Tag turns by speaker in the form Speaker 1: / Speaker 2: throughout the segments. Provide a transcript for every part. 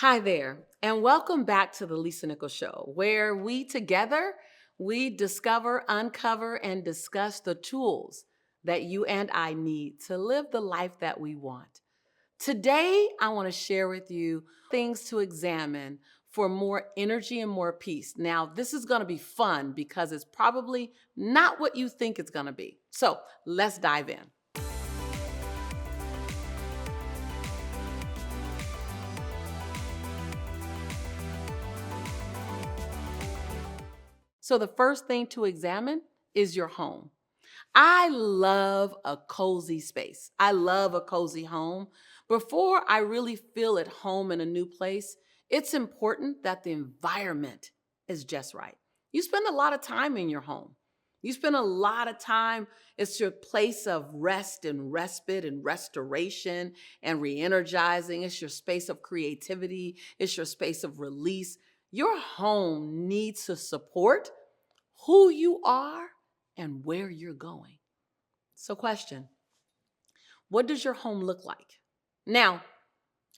Speaker 1: Hi there, and welcome back to the Lisa Nichols Show, where we discover, uncover, and discuss the tools that you and I need to live the life that we want. Today, I want to share with you things to examine for more energy and more peace. Now, this is going to be fun because it's probably not what you think it's going to be. So let's dive in. So, the first thing to examine is your home. I love a cozy space. I love a cozy home. Before I really feel at home in a new place, it's important that the environment is just right. You spend a lot of time in your home. You spend a lot of time, it's your place of rest and respite and restoration and re energizing. It's your space of creativity. It's your space of release. Your home needs to support who you are and where you're going. So, question: what does your home look like? Now,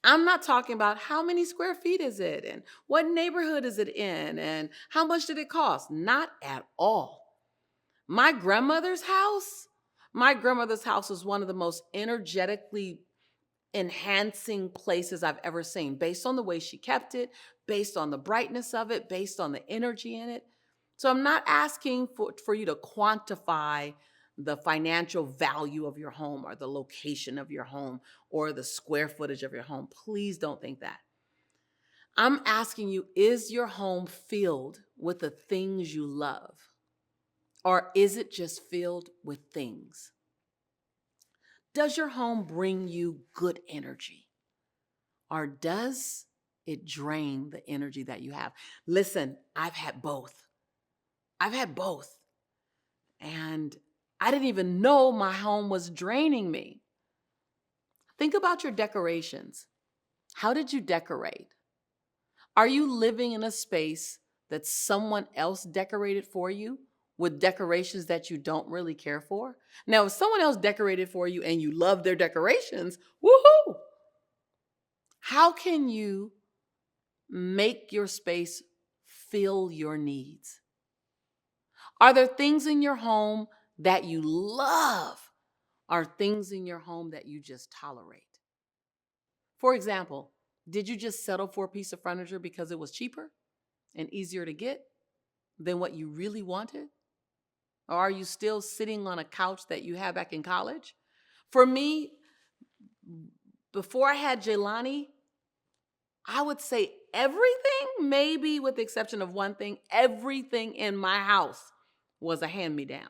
Speaker 1: I'm not talking about how many square feet is it and what neighborhood is it in and how much did it cost? Not at all. My grandmother's house, my grandmother's house was one of the most energetically enhancing places I've ever seen, based on the way she kept it, based on the brightness of it, based on the energy in it. So I'm not asking for you to quantify the financial value of your home or the location of your home or the square footage of your home. Please don't think that. I'm asking you, is your home filled with the things you love? Or is it just filled with things? Does your home bring you good energy? Or does it drain the energy that you have? Listen, I've had both. I've had both. And I didn't even know my home was draining me. Think about your decorations. How did you decorate? Are you living in a space that someone else decorated for you with decorations that you don't really care for? Now, if someone else decorated for you and you love their decorations, woohoo! How can you make your space fill your needs? Are there things in your home that you love? Are things in your home that you just tolerate? For example, did you just settle for a piece of furniture because it was cheaper and easier to get than what you really wanted? Or are you still sitting on a couch that you had back in college? For me, before I had Jelani, I would say everything, maybe with the exception of one thing, everything in my house was a hand me down.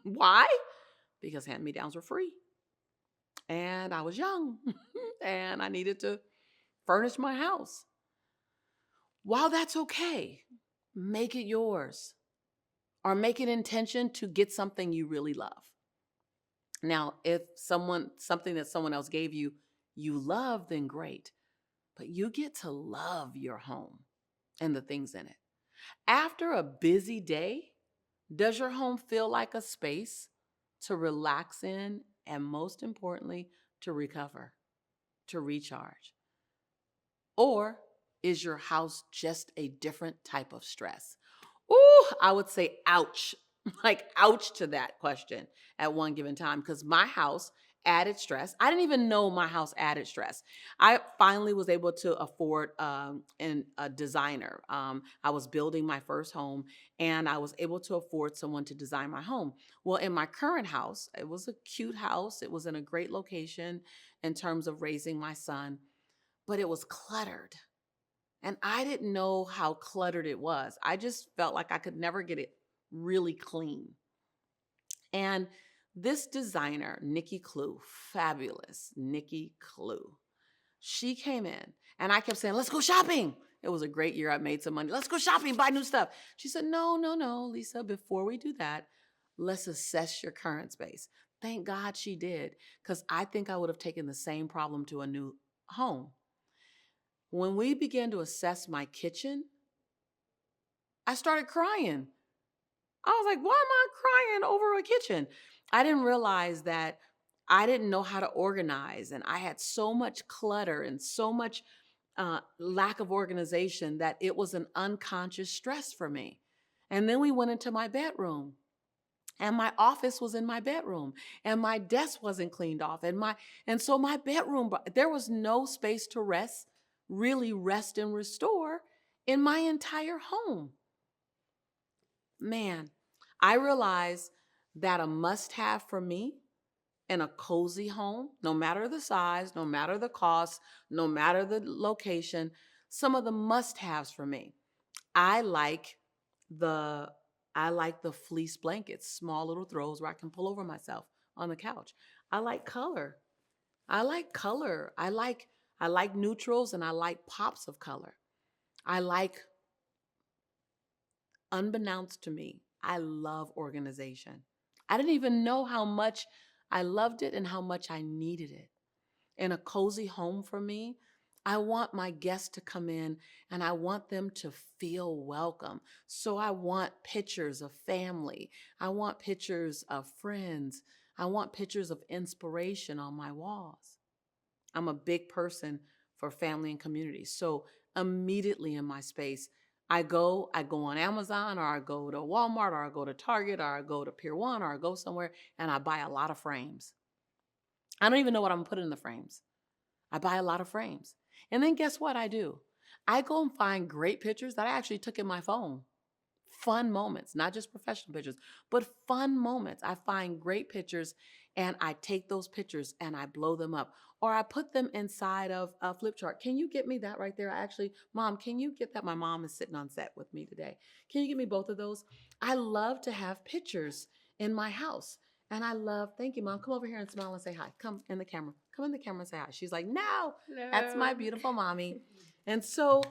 Speaker 1: Why? Because hand me downs were free. And I was young and I needed to furnish my house. While that's okay, make it yours or make an intention to get something you really love. Now, if something that someone else gave you, you love, then great. But you get to love your home and the things in it. After a busy day, does your home feel like a space to relax in and, most importantly, to recover, to recharge? Or is your house just a different type of stress? Ooh, I would say ouch. Like ouch to that question at one given time, because my house added stress. I didn't even know my house added stress. I finally was able to afford a designer. I was building my first home and I was able to afford someone to design my home. Well, in my current house, it was a cute house. It was in a great location in terms of raising my son, but it was cluttered. And I didn't know how cluttered it was. I just felt like I could never get it really clean. And this designer, Nikki Clue, fabulous Nikki Clue, she came in and I kept saying, let's go shopping. It was a great year. I made some money. Let's go shopping, buy new stuff. She said, no, no, no, Lisa, before we do that, let's assess your current space. Thank God she did, because I think I would have taken the same problem to a new home. When we began to assess my kitchen, I started crying. I was like, why am I crying over a kitchen? I didn't realize that I didn't know how to organize, and I had so much clutter and so much lack of organization that it was an unconscious stress for me. And then we went into my bedroom, and my office was in my bedroom, and my desk wasn't cleaned off, and so my bedroom, there was no space to rest, really rest and restore in my entire home. Man, I realized that a must have for me in a cozy home, no matter the size, no matter the cost, no matter the location, some of the must haves for me. I like the I like the fleece blankets, small little throws where I can pull over myself on the couch. I like color. I like color. I like neutrals, and I like pops of color. I like, unbeknownst to me, I love organization. I didn't even know how much I loved it and how much I needed it. In a cozy home for me, I want my guests to come in and I want them to feel welcome. So I want pictures of family. I want pictures of friends. I want pictures of inspiration on my walls. I'm a big person for family and community. So immediately in my space, I go on Amazon, or I go to Walmart, or I go to Target, or I go to Pier 1, or I go somewhere and I buy a lot of frames. I don't even know what I'm putting in the frames. I buy a lot of frames. And then guess what I do? I go and find great pictures that I actually took in my phone. Fun moments, not just professional pictures, but fun moments. I find great pictures and I take those pictures and I blow them up, or I put them inside of a flip chart. Can you get me that right there? Mom, can you get that? My mom is sitting on set with me today. Can you give me both of those? I love to have pictures in my house. And I love, thank you, Mom. Come over here and smile and say hi. Come in the camera. Come in the camera and say hi. She's like, no, that's my
Speaker 2: Hello.
Speaker 1: beautiful mommy. And so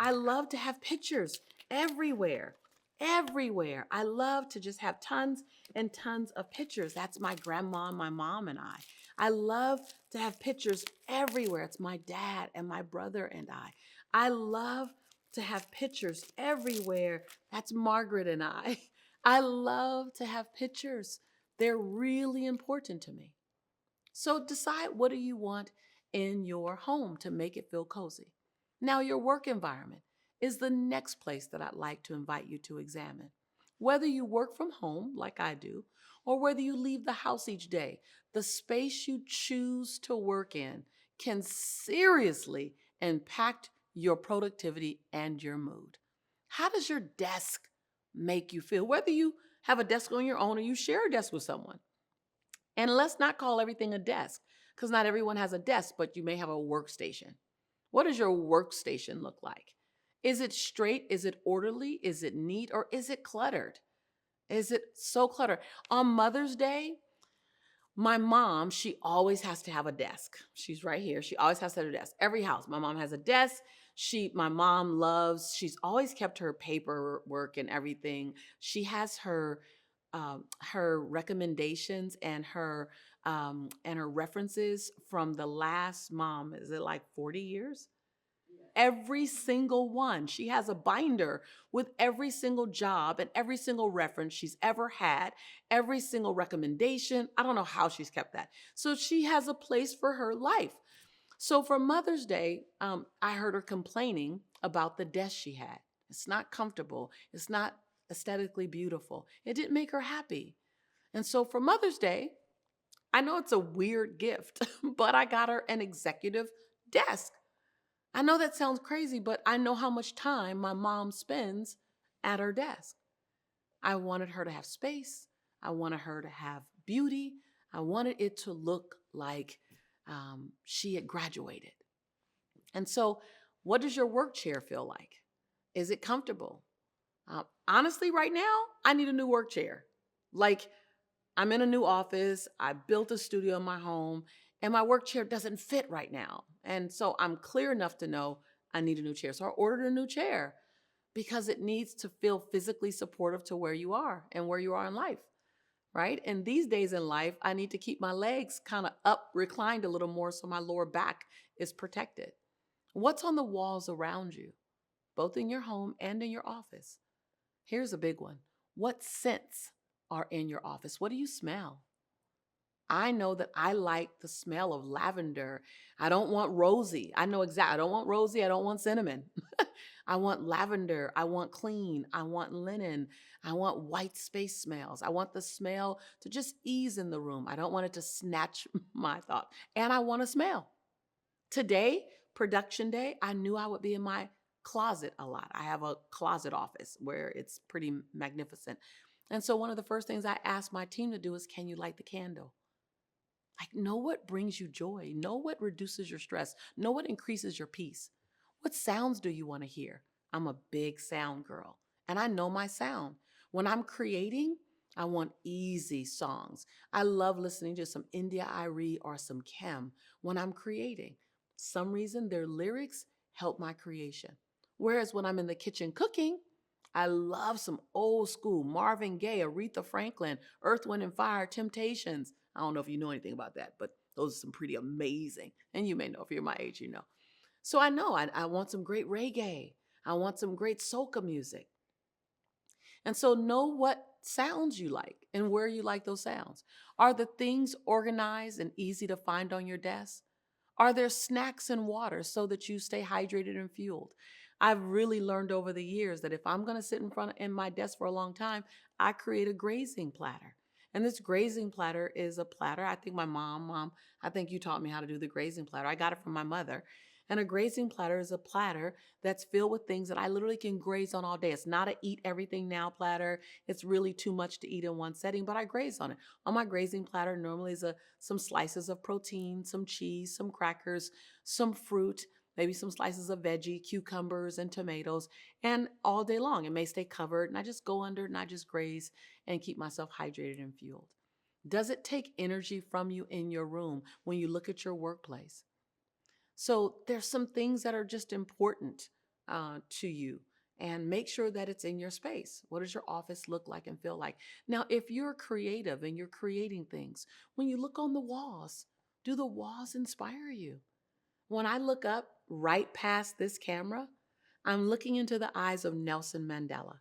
Speaker 1: I love to have pictures everywhere. Everywhere. I love to just have tons and tons of pictures. That's my grandma, my mom, and I. I love to have pictures everywhere. It's my dad and my brother and I. I love to have pictures everywhere. That's Margaret and I. I love to have pictures. They're really important to me. So decide, what do you want in your home to make it feel cozy? Now, your work environment is the next place that I'd like to invite you to examine. Whether you work from home, like I do, or whether you leave the house each day, the space you choose to work in can seriously impact your productivity and your mood. How does your desk make you feel? Whether you have a desk on your own or you share a desk with someone. And let's not call everything a desk, because not everyone has a desk, but you may have a workstation. What does your workstation look like? Is it straight? Is it orderly? Is it neat? Or is it cluttered? Is it so cluttered? On Mother's Day, my mom, she always has to have a desk. She's right here. She always has to have a desk. Every house, my mom has a desk. My mom loves, she's always kept her paperwork and everything. She has her recommendations and her references from the last, mom, is it like 40 years? Every single one. She has a binder with every single job and every single reference she's ever had, every single recommendation. I don't know how she's kept that. So she has a place for her life. So for Mother's Day, I heard her complaining about the desk she had. It's not comfortable. It's not aesthetically beautiful. It didn't make her happy. And so for Mother's Day, I know it's a weird gift, but I got her an executive desk. I know that sounds crazy, but I know how much time my mom spends at her desk. I wanted her to have space. I wanted her to have beauty. I wanted it to look like she had graduated. And so, what does your work chair feel like? Is it comfortable? Honestly, right now, I need a new work chair. Like, I'm in a new office. I built a studio in my home, and my work chair doesn't fit right now. And so I'm clear enough to know I need a new chair. So I ordered a new chair because it needs to feel physically supportive to where you are and where you are in life, right? And these days in life, I need to keep my legs kind of up, reclined a little more so my lower back is protected. What's on the walls around you, both in your home and in your office? Here's a big one. What scents are in your office? What do you smell? I know that I like the smell of lavender. I don't want rosy. I know exactly. I don't want rosy. I don't want cinnamon. I want lavender. I want clean. I want linen. I want white space smells. I want the smell to just ease in the room. I don't want it to snatch my thought. And I want to smell. Today, production day, I knew I would be in my closet a lot. I have a closet office where it's pretty magnificent. And so one of the first things I asked my team to do is, can you light the candle? Like, know what brings you joy. Know what reduces your stress. Know what increases your peace. What sounds do you want to hear? I'm a big sound girl, and I know my sound. When I'm creating, I want easy songs. I love listening to some India Irie or some Kem when I'm creating. Some reason their lyrics help my creation. Whereas when I'm in the kitchen cooking, I love some old school Marvin Gaye, Aretha Franklin, Earth, Wind, and Fire, Temptations. I don't know if you know anything about that, but those are some pretty amazing. And you may know if you're my age, you know. So I know I want some great reggae. I want some great soca music. And so know what sounds you like and where you like those sounds. Are the things organized and easy to find on your desk? Are there snacks and water so that you stay hydrated and fueled? I've really learned over the years that if I'm going to sit in my desk for a long time, I create a grazing platter. And this grazing platter is a platter. I think mom, I think you taught me how to do the grazing platter. I got it from my mother. And a grazing platter is a platter that's filled with things that I literally can graze on all day. It's not a eat everything now platter. It's really too much to eat in one setting, but I graze on it. On my grazing platter normally is some slices of protein, some cheese, some crackers, some fruit, maybe some slices of veggie, cucumbers and tomatoes, and all day long. It may stay covered, and I just go under it and I just graze and keep myself hydrated and fueled. Does it take energy from you in your room when you look at your workplace? So there's some things that are just important to you, and make sure that it's in your space. What does your office look like and feel like? Now, if you're creative and you're creating things, when you look on the walls, do the walls inspire you? When I look up right past this camera, I'm looking into the eyes of Nelson Mandela.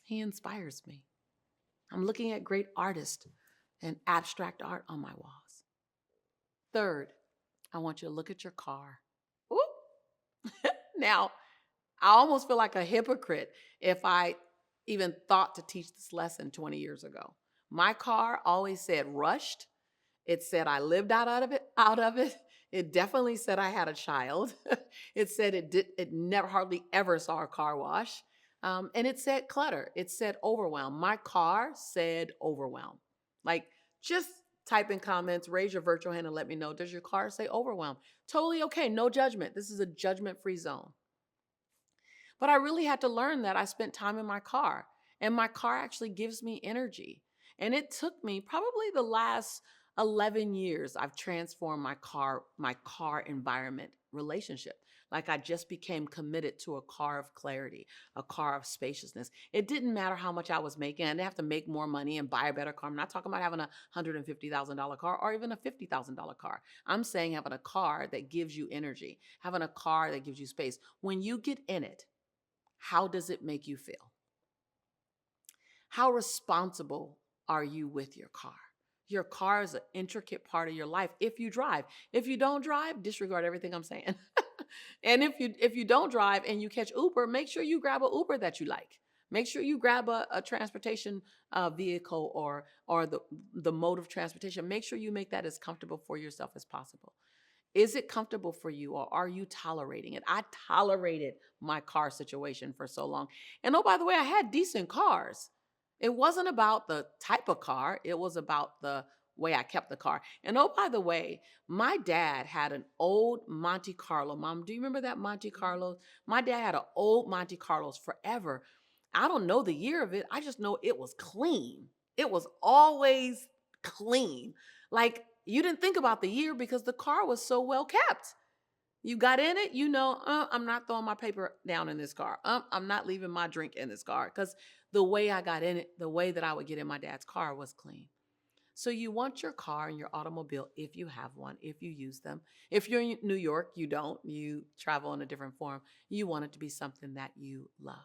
Speaker 1: He inspires me. I'm looking at great artists and abstract art on my walls. Third, I want you to look at your car. Ooh. Now, I almost feel like a hypocrite if I even thought to teach this lesson 20 years ago. My car always said rushed. It said I lived out of it. It definitely said I had a child. It said it never hardly ever saw a car wash. And it said clutter. It said overwhelm. My car said overwhelm. Like, just type in comments, raise your virtual hand and let me know. Does your car say overwhelm? Totally okay. No judgment. This is a judgment-free zone. But I really had to learn that I spent time in my car, and my car actually gives me energy. And it took me probably the last 11 years I've transformed my car environment relationship. Like, I just became committed to a car of clarity, a car of spaciousness. It didn't matter how much I was making. I didn't have to make more money and buy a better car. I'm not talking about having a $150,000 car or even a $50,000 car. I'm saying having a car that gives you energy, having a car that gives you space. When you get in it, how does it make you feel? How responsible are you with your car? Your car is an intricate part of your life if you drive. If you don't drive, disregard everything I'm saying. And if you don't drive and you catch Uber, make sure you grab an Uber that you like. Make sure you grab a transportation vehicle or the mode of transportation. Make sure you make that as comfortable for yourself as possible. Is it comfortable for you, or are you tolerating it? I tolerated my car situation for so long. And oh, by the way, I had decent cars. It wasn't about the type of car, it was about the way I kept the car. And oh, by the way, my dad had an old Monte Carlo. Mom, do you remember that Monte Carlo? My dad had an old Monte Carlos forever. I don't know the year of it. I just know it was clean. It was always clean. Like, you didn't think about the year because the car was so well kept. You got in it, I'm not throwing my paper down in this car. I'm not leaving my drink in this car, because the way I got in it, the way that I would get in my dad's car was clean. So you want your car and your automobile, if you have one, if you use them. If you're in New York, you don't. You travel in a different form. You want it to be something that you love.